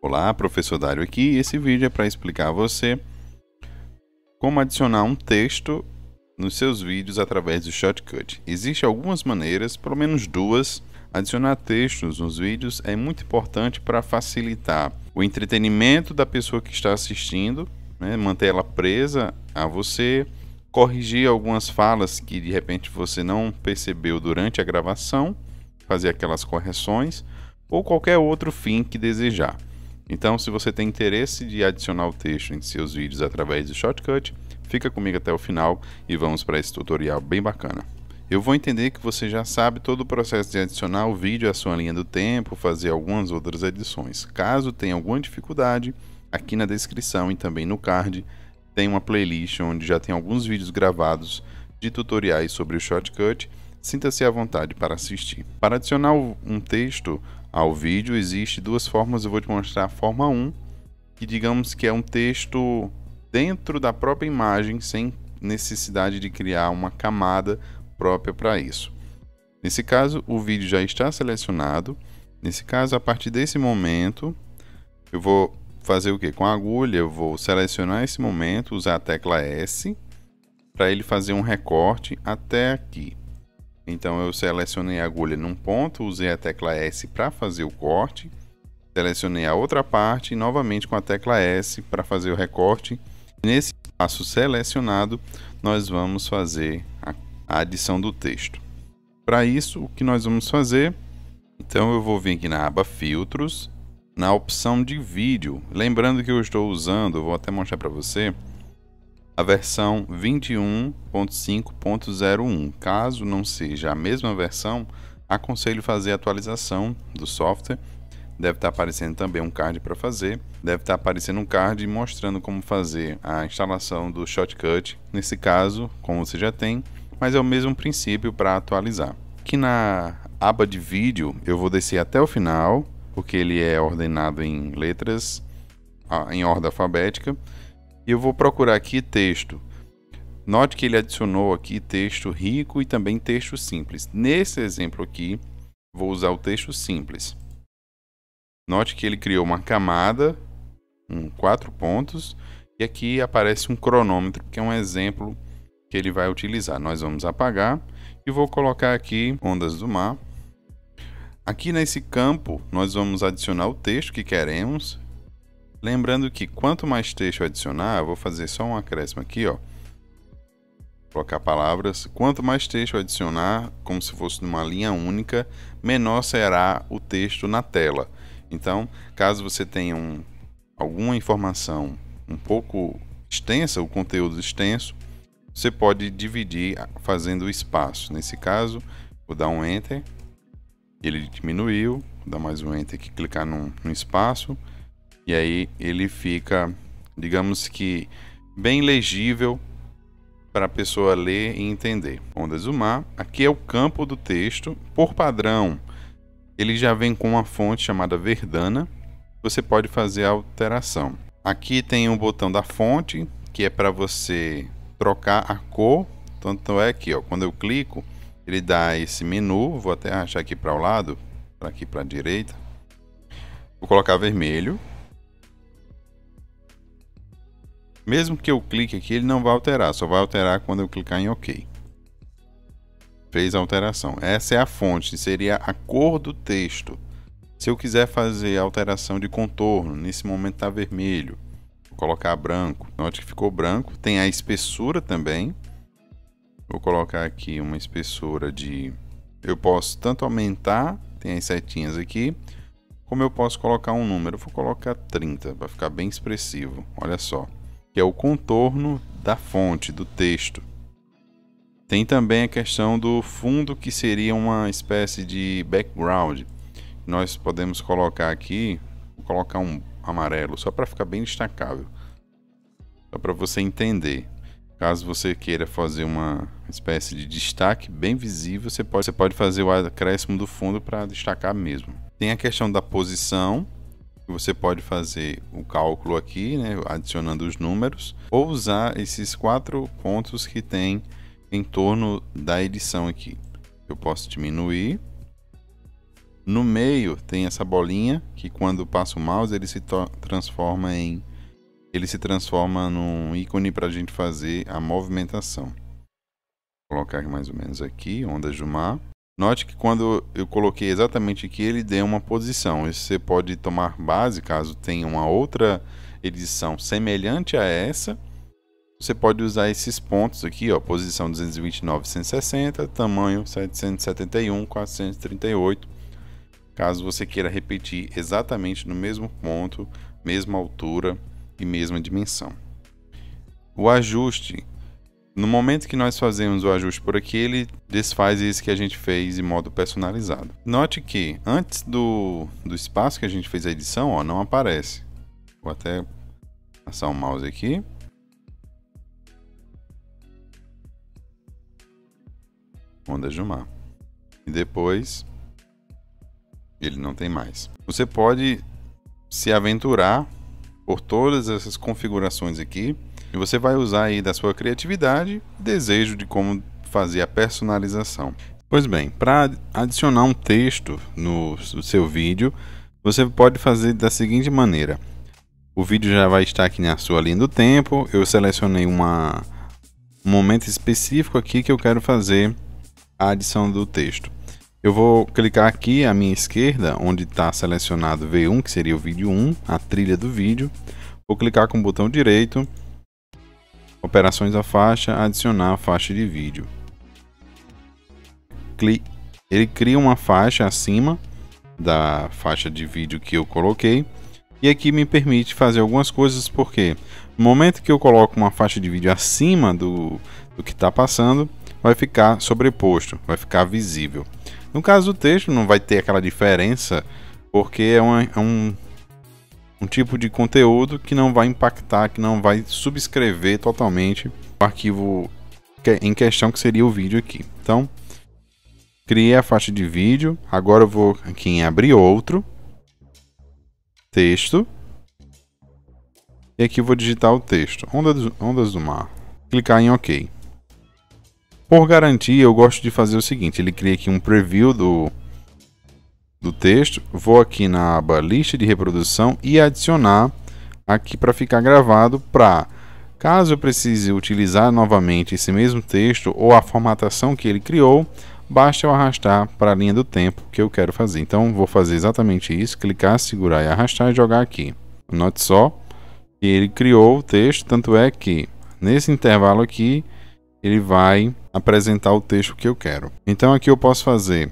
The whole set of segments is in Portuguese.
Olá, professor Dário aqui, e esse vídeo é para explicar a você como adicionar um texto nos seus vídeos através do Shotcut. Existem algumas maneiras, pelo menos duas. Adicionar textos nos vídeos é muito importante para facilitar o entretenimento da pessoa que está assistindo, né? Manter ela presa a você, corrigir algumas falas que de repente você não percebeu durante a gravação, fazer aquelas correções ou qualquer outro fim que desejar. Então, se você tem interesse de adicionar o texto em seus vídeos através do Shotcut, fica comigo até o final e vamos para esse tutorial bem bacana. Eu vou entender que você já sabe todo o processo de adicionar o vídeo à sua linha do tempo, fazer algumas outras edições. Caso tenha alguma dificuldade, aqui na descrição e também no card tem uma playlist onde já tem alguns vídeos gravados de tutoriais sobre o Shotcut. Sinta-se à vontade para assistir. Para adicionar um texto ao vídeo, existe duas formas. Eu vou te mostrar a forma 1, que digamos que é um texto dentro da própria imagem, sem necessidade de criar uma camada própria para isso. Nesse caso, o vídeo já está selecionado. Nesse caso, a partir desse momento, eu vou fazer o que? Com a agulha, eu vou selecionar esse momento, usar a tecla S, para ele fazer um recorte até aqui. Então eu selecionei a agulha num ponto, usei a tecla S para fazer o corte, selecionei a outra parte e novamente com a tecla S para fazer o recorte. Nesse espaço selecionado, nós vamos fazer a adição do texto. Para isso, o que nós vamos fazer? Então eu vou vir aqui na aba Filtros, na opção de vídeo. Lembrando que eu estou usando, eu vou até mostrar para você, a versão 21.5.01. Caso não seja a mesma versão, aconselho fazer a atualização do software. Deve estar aparecendo também um card para fazer. Deve estar aparecendo um card mostrando como fazer a instalação do Shotcut. Nesse caso, como você já tem, mas é o mesmo princípio para atualizar. Aqui na aba de vídeo, eu vou descer até o final, porque ele é ordenado em letras, em ordem alfabética. E eu vou procurar aqui texto. Note que ele adicionou aqui texto rico e também texto simples. Nesse exemplo aqui, vou usar o texto simples. Note que ele criou uma camada com 4 pontos e aqui aparece um cronômetro, que é um exemplo que ele vai utilizar. Nós vamos apagar e vou colocar aqui ondas do mar. Aqui nesse campo, nós vamos adicionar o texto que queremos. Lembrando que quanto mais texto adicionar, eu vou fazer só um acréscimo aqui, ó. Colocar palavras. Quanto mais texto adicionar, como se fosse numa linha única, menor será o texto na tela. Então, caso você tenha alguma informação um pouco extensa, o conteúdo extenso, você pode dividir fazendo o espaço. Nesse caso, vou dar um Enter. Ele diminuiu. Vou dar mais um Enter aqui, clicar no espaço. E aí ele fica, digamos que, bem legível para a pessoa ler e entender. Vamos desumar. Aqui é o campo do texto. Por padrão, ele já vem com uma fonte chamada Verdana. Você pode fazer a alteração. Aqui tem um botão da fonte, que é para você trocar a cor. Tanto é que, ó, quando eu clico, ele dá esse menu. Vou até arrastar aqui para o lado, para aqui para a direita. Vou colocar vermelho. Mesmo que eu clique aqui, ele não vai alterar, só vai alterar quando eu clicar em OK. Fez a alteração. Essa é a fonte, seria a cor do texto. Se eu quiser fazer a alteração de contorno, nesse momento está vermelho, vou colocar branco. Note que ficou branco. Tem a espessura também. Vou colocar aqui uma espessura de... Eu posso tanto aumentar, tem as setinhas aqui, como eu posso colocar um número. Vou colocar 30, vai ficar bem expressivo. Olha só. Que é o contorno da fonte, do texto. Tem também a questão do fundo, que seria uma espécie de background. Nós podemos colocar aqui, vou colocar um amarelo, só para ficar bem destacável. Só para você entender. Caso você queira fazer uma espécie de destaque bem visível, você pode fazer o acréscimo do fundo para destacar mesmo. Tem a questão da posição. Você pode fazer o cálculo aqui, né, adicionando os números, ou usar esses 4 pontos que tem em torno da edição aqui. Eu posso diminuir No meio tem essa bolinha que quando passa o mouse ele se transforma num ícone para a gente fazer a movimentação. Vou colocar mais ou menos aqui, ondas do mar. Note que quando eu coloquei exatamente aqui, ele deu uma posição. Você pode tomar base, caso tenha uma outra edição semelhante a essa. Você pode usar esses pontos aqui, ó, posição 229, 160, tamanho 771, 438. Caso você queira repetir exatamente no mesmo ponto, mesma altura e mesma dimensão. O ajuste, no momento que nós fazemos o ajuste por aqui, ele desfaz isso que a gente fez em modo personalizado. Note que antes do espaço que a gente fez a edição, ó, não aparece. Vou até passar o mouse aqui. Ondas do mar. E depois ele não tem mais. Você pode se aventurar por todas essas configurações aqui e você vai usar aí da sua criatividade e desejo de como fazer a personalização. Pois bem, para adicionar um texto no seu vídeo, você pode fazer da seguinte maneira. O vídeo já vai estar aqui na sua linha do tempo. Eu selecionei um momento específico aqui que eu quero fazer a adição do texto. Eu vou clicar aqui à minha esquerda, onde está selecionado V1, que seria o vídeo 1, a trilha do vídeo. Vou clicar com o botão direito, operações da faixa, adicionar a faixa de vídeo. Ele cria uma faixa acima da faixa de vídeo que eu coloquei. E aqui me permite fazer algumas coisas, porque no momento que eu coloco uma faixa de vídeo acima do que está passando, vai ficar sobreposto, vai ficar visível. No caso do texto não vai ter aquela diferença, porque é um tipo de conteúdo que não vai impactar, que não vai subscrever totalmente o arquivo em questão, que seria o vídeo aqui. Então, criei a faixa de vídeo, agora eu vou aqui em abrir outro, texto, e aqui eu vou digitar o texto, ondas do mar, clicar em OK. Por garantia, eu gosto de fazer o seguinte, ele cria aqui um preview do texto, vou aqui na aba lista de reprodução e adicionar aqui para ficar gravado, para caso eu precise utilizar novamente esse mesmo texto ou a formatação que ele criou, basta eu arrastar para a linha do tempo que eu quero fazer. Então vou fazer exatamente isso, clicar, segurar e arrastar e jogar aqui. Note só que ele criou o texto, tanto é que nesse intervalo aqui ele vai apresentar o texto que eu quero. Então aqui eu posso fazer,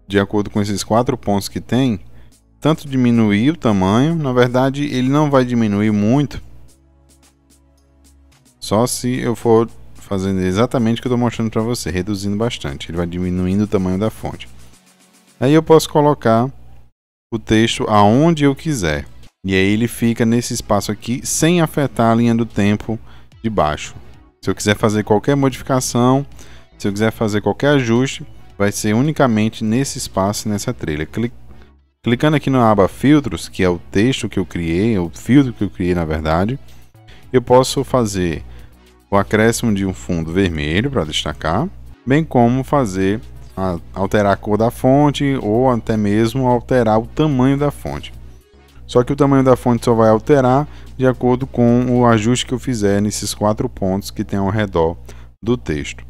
de acordo com esses 4 pontos que tem, tanto diminuir o tamanho, na verdade ele não vai diminuir muito, só se eu for fazendo exatamente o que eu estou mostrando para você, reduzindo bastante, ele vai diminuindo o tamanho da fonte. Aí eu posso colocar o texto aonde eu quiser, e aí ele fica nesse espaço aqui, sem afetar a linha do tempo de baixo. Se eu quiser fazer qualquer modificação, se eu quiser fazer qualquer ajuste, vai ser unicamente nesse espaço, nessa trilha. Clicando aqui na aba filtros, que é o texto que eu criei, o filtro que eu criei na verdade, eu posso fazer o acréscimo de um fundo vermelho para destacar, bem como alterar a cor da fonte ou até mesmo alterar o tamanho da fonte. Só que o tamanho da fonte só vai alterar de acordo com o ajuste que eu fizer nesses 4 pontos que tem ao redor do texto.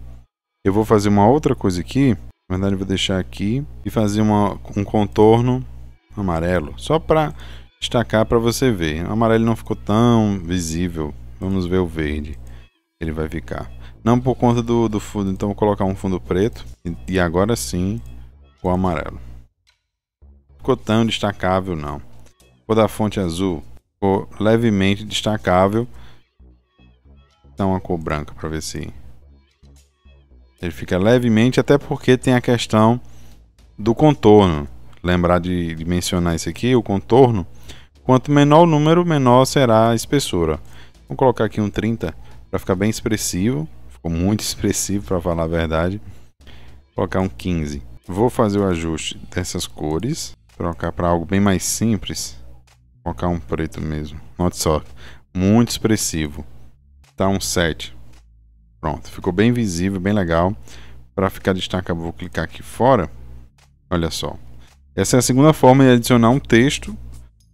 Eu vou fazer uma outra coisa aqui, na verdade eu vou deixar aqui e fazer um contorno amarelo, só para destacar para você ver. O amarelo não ficou tão visível, vamos ver o verde, ele vai ficar. Não por conta do fundo, então vou colocar um fundo preto e agora sim o amarelo. Ficou tão destacável não. Cor da fonte azul ficou levemente destacável. Então a cor branca para ver se ele fica levemente, até porque tem a questão do contorno. Lembrar de mencionar isso aqui, o contorno. Quanto menor o número, menor será a espessura. Vou colocar aqui um 30 para ficar bem expressivo. Ficou muito expressivo, para falar a verdade. Vou colocar um 15. Vou fazer o ajuste dessas cores, trocar para algo bem mais simples. Vou colocar um preto mesmo. Note só, muito expressivo. Tá um 7. Pronto, ficou bem visível, bem legal. Para ficar destacado, vou clicar aqui fora. Olha só. Essa é a segunda forma de adicionar um texto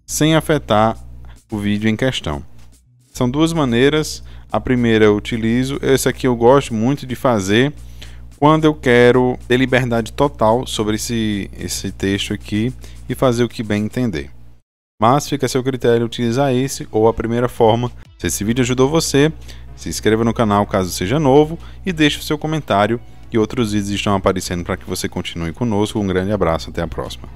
sem afetar o vídeo em questão. São duas maneiras. A primeira eu utilizo, esse aqui eu gosto muito de fazer quando eu quero ter liberdade total sobre esse texto aqui e fazer o que bem entender. Mas fica a seu critério utilizar esse ou a primeira forma. Se esse vídeo ajudou você, se inscreva no canal caso seja novo e deixe o seu comentário, e outros vídeos estão aparecendo para que você continue conosco. Um grande abraço, até a próxima.